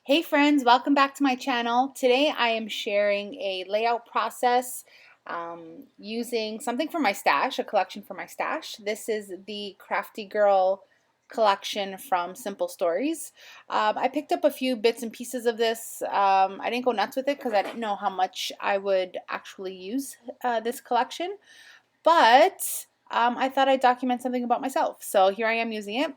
Hey friends, welcome back to my channel. Today I am sharing a layout process using something from my stash, a collection from my stash. This is the Crafty Girl collection from Simple Stories. I picked up a few bits and pieces of this. I didn't go nuts with it because I didn't know how much I would actually use this collection, but I thought I'd document something about myself. So here I am using it.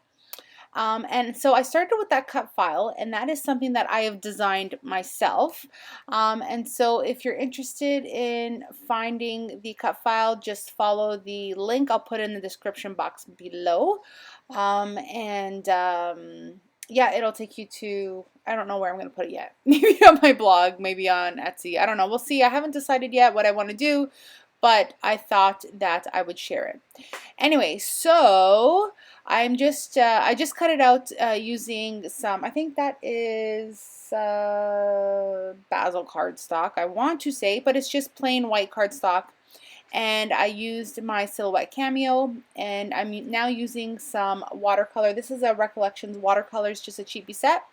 And so I started with that cut file, and that is something that I have designed myself. And so if you're interested in finding the cut file, just follow the link I'll put in the description box below. Yeah, it'll take you to, I don't know where I'm going to put it yet. Maybe on my blog, maybe on Etsy. I don't know. We'll see. I haven't decided yet what I want to do, but I thought that I would share it. Anyway, so I just cut it out using some, I think that is Basil cardstock, I want to say, but it's just plain white cardstock. And I used my Silhouette Cameo, and I'm now using some watercolor. This is a Recollections watercolors, just a cheapy set.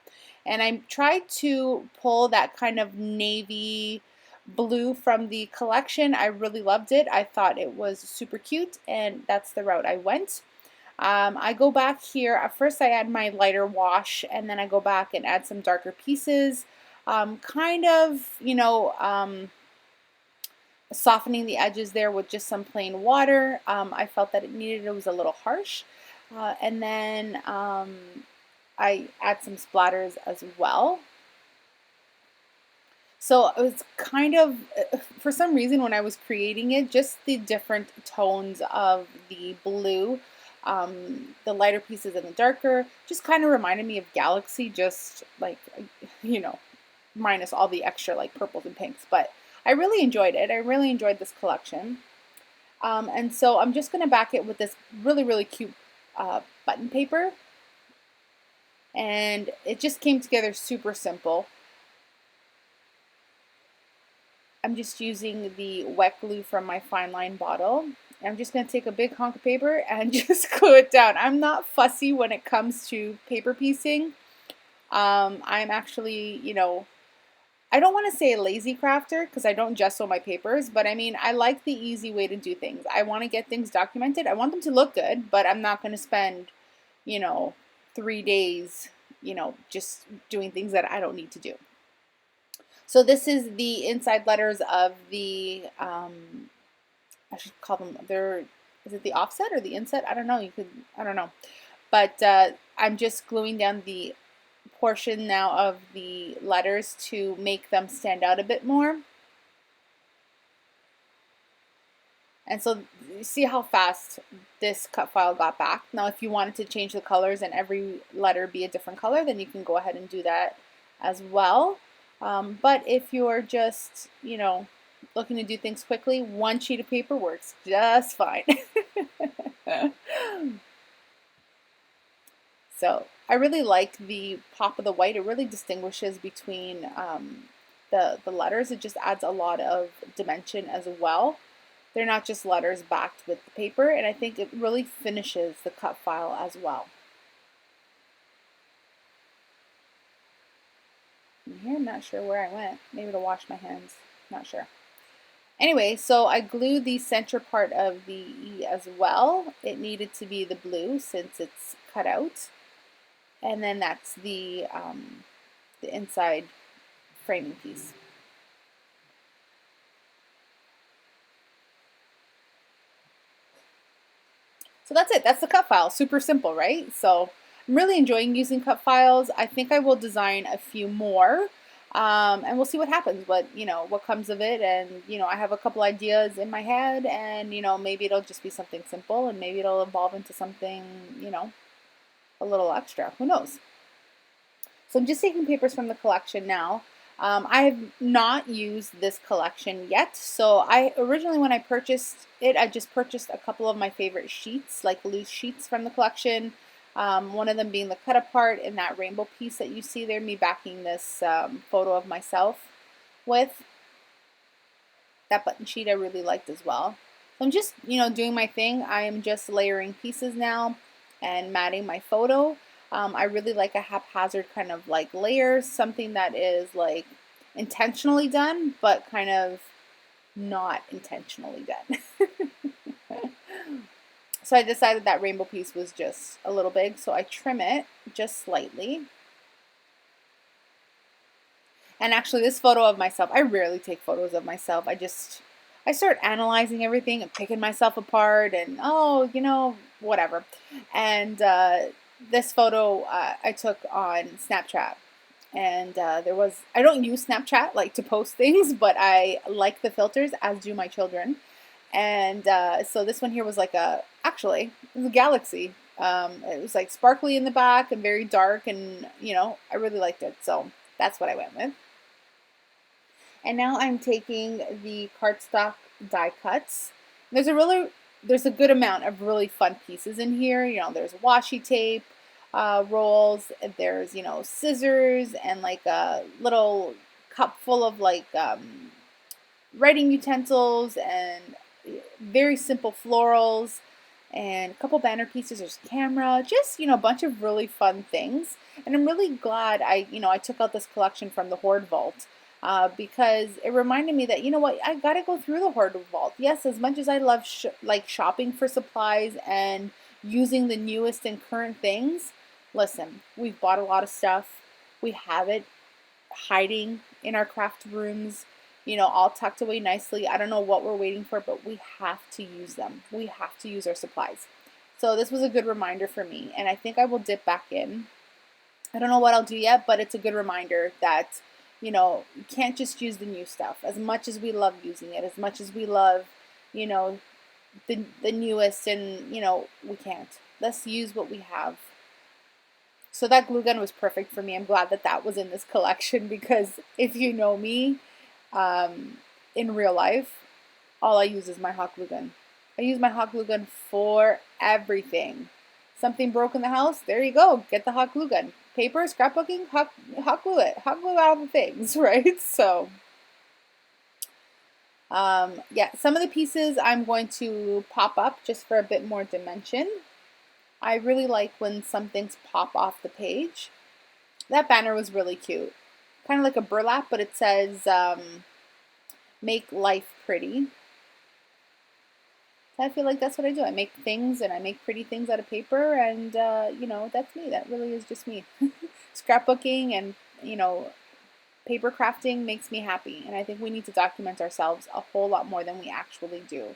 And I tried to pull that kind of navy blue from the collection. I really loved it. I thought it was super cute, and that's the route I went. I go back here. At first I add my lighter wash, and then I go back and add some darker pieces. Kind of, softening the edges there with just some plain water. I felt that it was a little harsh. And then I add some splatters as well. So it was kind of, for some reason when I was creating it, just the different tones of the blue, the lighter pieces and the darker, just kind of reminded me of Galaxy, just like, you know, minus all the extra like purples and pinks. But I really enjoyed it. I really enjoyed this collection. And so I'm just going to back it with this really, really cute button paper. And it just came together super simple. I'm just using the wet glue from my fine line bottle. I'm just going to take a big hunk of paper and just glue it down. I'm not fussy when it comes to paper piecing. I'm actually, I don't want to say a lazy crafter because I don't gesso my papers, but I mean, I like the easy way to do things. I want to get things documented. I want them to look good, but I'm not going to spend, 3 days, just doing things that I don't need to do. So this is the inside letters of the, I should call them, is it the offset or the inset? I don't know. I don't know. But I'm just gluing down the portion now of the letters to make them stand out a bit more. And so you see how fast this cut file got back. Now if you wanted to change the colors and every letter be a different color, then you can go ahead and do that as well. But if you're just, looking to do things quickly, one sheet of paper works just fine. So I really like the pop of the white. It really distinguishes between the letters. It just adds a lot of dimension as well. They're not just letters backed with the paper, and I think it really finishes the cut file as well. Here, I'm not sure where I went. Maybe to wash my hands. Not sure. Anyway, so I glued the center part of the E as well. It needed to be the blue since it's cut out. And then that's the inside framing piece. So that's it. That's the cut file. Super simple, right? So I'm really enjoying using cut files. I think I will design a few more. And we'll see what happens, what comes of it. And I have a couple ideas in my head, and maybe it'll just be something simple, and maybe it'll evolve into something a little extra. Who knows? So I'm just taking papers from the collection now. I have not used this collection yet. So originally when I purchased it, I just purchased a couple of my favorite sheets, like loose sheets from the collection. One of them being the cut apart and that rainbow piece that you see there, me backing this photo of myself with. That button sheet I really liked as well. So I'm just, doing my thing. I am just layering pieces now and matting my photo. I really like a haphazard kind of like layers, something that is like intentionally done, but kind of not intentionally done. So I decided that rainbow piece was just a little big, so I trim it just slightly. And actually this photo of myself, I rarely take photos of myself. I start analyzing everything and picking myself apart and, oh, whatever. And this photo I took on Snapchat. And I don't use Snapchat like to post things, but I like the filters, as do my children. And so this one here was like actually, it was a galaxy. It was like sparkly in the back and very dark, and I really liked it. So that's what I went with. And now I'm taking the cardstock die cuts. There's a good amount of really fun pieces in here. There's washi tape rolls. There's scissors and like a little cup full of like writing utensils and very simple florals and a couple banner pieces. There's camera, just a bunch of really fun things. And I'm really glad I took out this collection from the Hoard Vault. Because it reminded me that, what, I got to go through the Hoard Vault. Yes, as much as I love like shopping for supplies and using the newest and current things, listen, we've bought a lot of stuff. We have it hiding in our craft rooms, all tucked away nicely. I don't know what we're waiting for, but we have to use them. We have to use our supplies. So this was a good reminder for me, and I think I will dip back in. I don't know what I'll do yet, but it's a good reminder that you can't just use the new stuff. As much as we love using it, as much as we love, the newest, and we can't. Let's use what we have. So that glue gun was perfect for me. I'm glad that that was in this collection, because if you know me, in real life, all I use is my hot glue gun. I use my hot glue gun for everything. Something broke in the house, there you go. Get the hot glue gun. Paper, scrapbooking, hot glue it. Hot glue all the things, right? So, yeah, some of the pieces I'm going to pop up just for a bit more dimension. I really like when some things pop off the page. That banner was really cute. Kind of like a burlap, but it says, make life pretty. I feel like that's what I do. I make things, and I make pretty things out of paper, and that's me. That really is just me. Scrapbooking and paper crafting makes me happy, and I think we need to document ourselves a whole lot more than we actually do.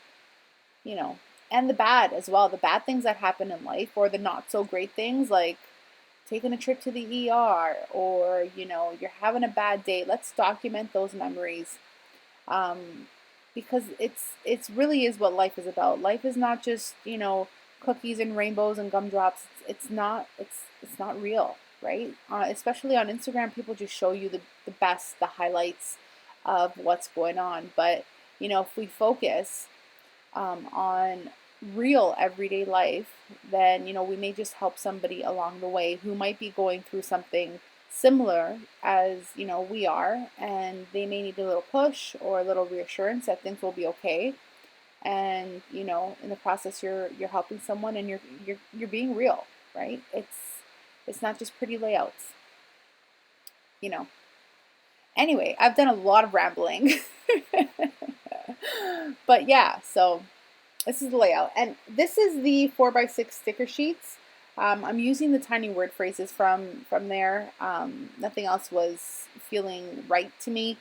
And the bad as well. The bad things that happen in life, or the not so great things, like taking a trip to the ER, or you're having a bad day. Let's document those memories. Because it's really is what life is about. Life is not just cookies and rainbows and gumdrops. It's not real, right? Especially on Instagram, people just show you the best, the highlights of what's going on. But if we focus on real everyday life, then we may just help somebody along the way who might be going through something similar as we are, and they may need a little push or a little reassurance that things will be okay. And in the process, you're helping someone, and you're being real, right? It's not just pretty layouts. Anyway, I've done a lot of rambling. But yeah, so this is the layout, and this is the 4x6 sticker sheets. I'm using the tiny word phrases from there. Nothing else was feeling right to me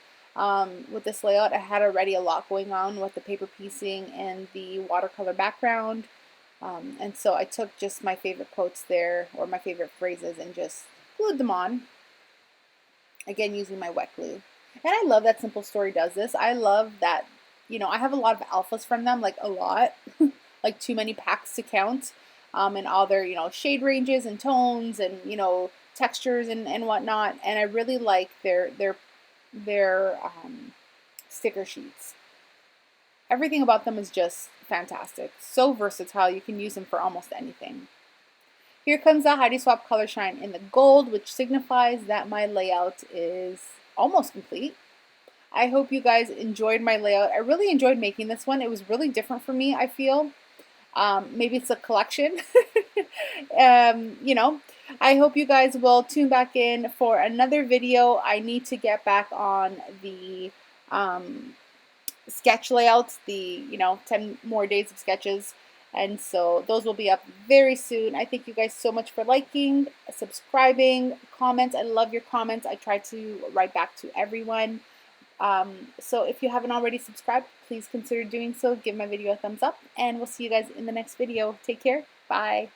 with this layout. I had already a lot going on with the paper piecing and the watercolor background. And so I took just my favorite quotes there, or my favorite phrases, and just glued them on. Again, using my wet glue. And I love that Simple Story does this. I love that, I have a lot of alphas from them, like a lot, like too many packs to count. And all their, shade ranges and tones and, textures and whatnot. And I really like their sticker sheets. Everything about them is just fantastic. So versatile. You can use them for almost anything. Here comes the Heidi Swapp Color Shine in the gold, which signifies that my layout is almost complete. I hope you guys enjoyed my layout. I really enjoyed making this one. It was really different for me, I feel. Maybe it's a collection, I hope you guys will tune back in for another video. I need to get back on the um, sketch layouts, the 10 more days of sketches, and so those will be up very soon. I thank you guys so much for liking, subscribing, comments. I love your comments. I try to write back to everyone. So if you haven't already subscribed, please consider doing so. Give my video a thumbs up, and we'll see you guys in the next video. Take care. Bye.